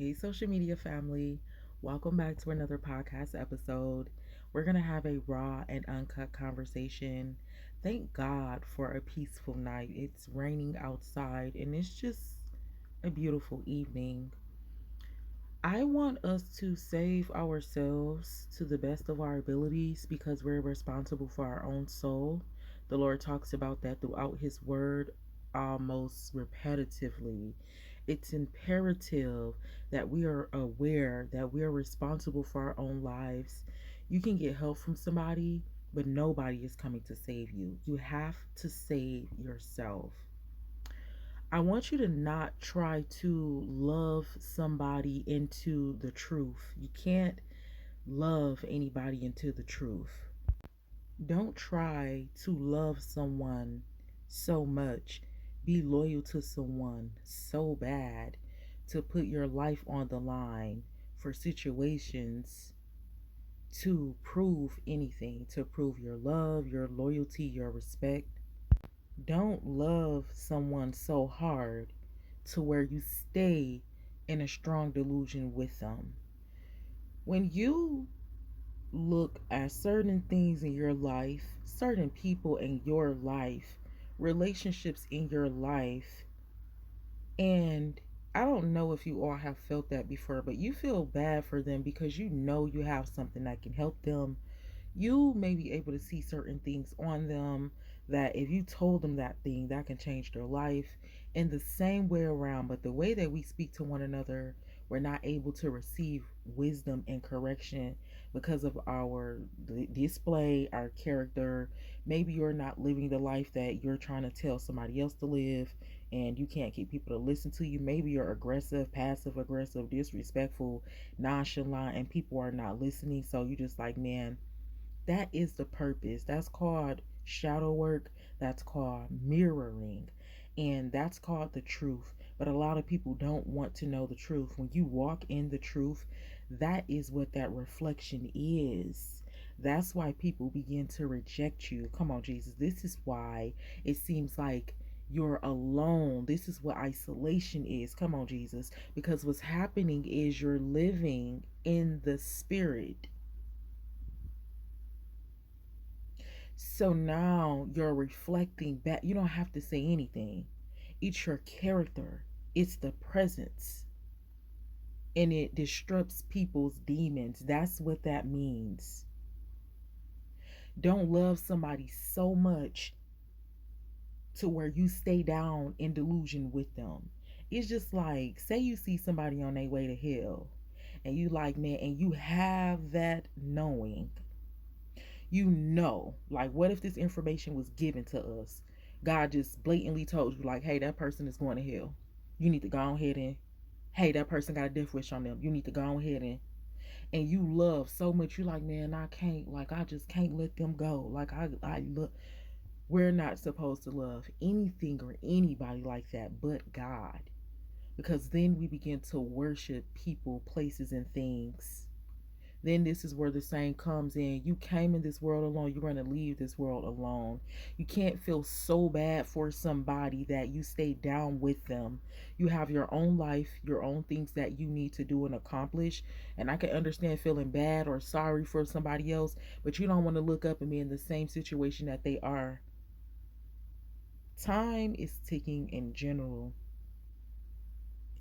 Hey, social media family. Welcome back to another podcast episode. We're going to have a raw and uncut conversation. Thank God for a peaceful night. It's raining outside and it's just a beautiful evening. I want us to save ourselves to the best of our abilities because we're responsible for our own soul. The Lord talks about that throughout His Word almost repetitively. It's imperative that we are aware that we are responsible for our own lives. You can get help from somebody, but nobody is coming to save you. You have to save yourself. I want you to not try to love somebody into the truth. You can't love anybody into the truth. Don't try to love someone so much, be loyal to someone so bad to put your life on the line for situations to prove anything, to prove your love, your loyalty, your respect. Don't love someone so hard to where you stay in a strong delusion with them. When you look at certain things in your life, certain people in your life, relationships in your life, and I don't know if you all have felt that before, but you feel bad for them because you know you have something that can help them. You may be able to see certain things on them that if you told them that thing, that can change their life in the same way around. But the way that we speak to one another, we're not able to receive wisdom and correction because of our display, our character. Maybe you're not living the life that you're trying to tell somebody else to live, and you can't get people to listen to you. Maybe you're aggressive, passive aggressive, disrespectful, nonchalant, and people are not listening. So you just like, man, that is the purpose. That's called shadow work. That's called mirroring. And that's called the truth. But a lot of people don't want to know the truth. When you walk in the truth, that is what that reflection is. That's why people begin to reject you. Come on, Jesus. This is why it seems like you're alone. This is what isolation is. Come on, Jesus. Because what's happening is you're living in the spirit. So now you're reflecting back. You don't have to say anything. It's your character, it's the presence, and it disrupts people's demons. That's what that means. Don't love somebody so much to where you stay down in delusion with them. It's just like, say you see somebody on their way to hell, and you like, man, and you have that knowing. You know, like, what if this information was given to us? God just blatantly told you, like, hey, that person is going to hell. You need to go ahead and, hey, that person got a death wish on them. You need to go ahead and you love so much. You like, man, I can't, like, I just can't let them go. Like, I look, we're not supposed to love anything or anybody like that but God. Because then we begin to worship people, places, and things. Then this is where the saying comes in. You came in this world alone. You're going to leave this world alone. You can't feel so bad for somebody that you stay down with them. You have your own life, your own things that you need to do and accomplish. And I can understand feeling bad or sorry for somebody else, but you don't want to look up and be in the same situation that they are. Time is ticking in general.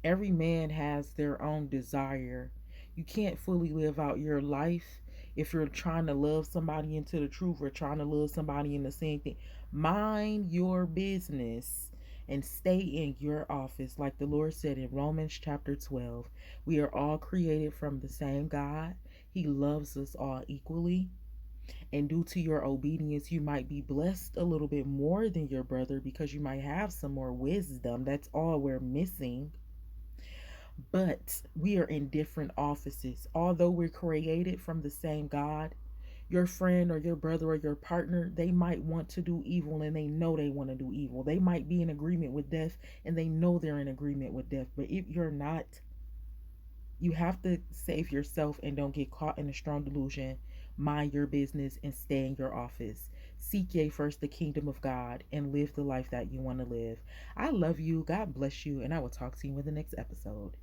Every man has their own desire. You can't fully live out your life if you're trying to love somebody into the truth or trying to love somebody in the same thing. Mind your business and stay in your office. Like the Lord said in Romans chapter 12, we are all created from the same God. He loves us all equally. And due to your obedience, you might be blessed a little bit more than your brother because you might have some more wisdom. That's all we're missing. But we are in different offices. Although we're created from the same God, your friend or your brother or your partner, they might want to do evil and they know they want to do evil. They might be in agreement with death and they know they're in agreement with death. But if you're not, you have to save yourself and don't get caught in a strong delusion. Mind your business and stay in your office. Seek ye first the kingdom of God and live the life that you want to live. I love you. God bless you. And I will talk to you in the next episode.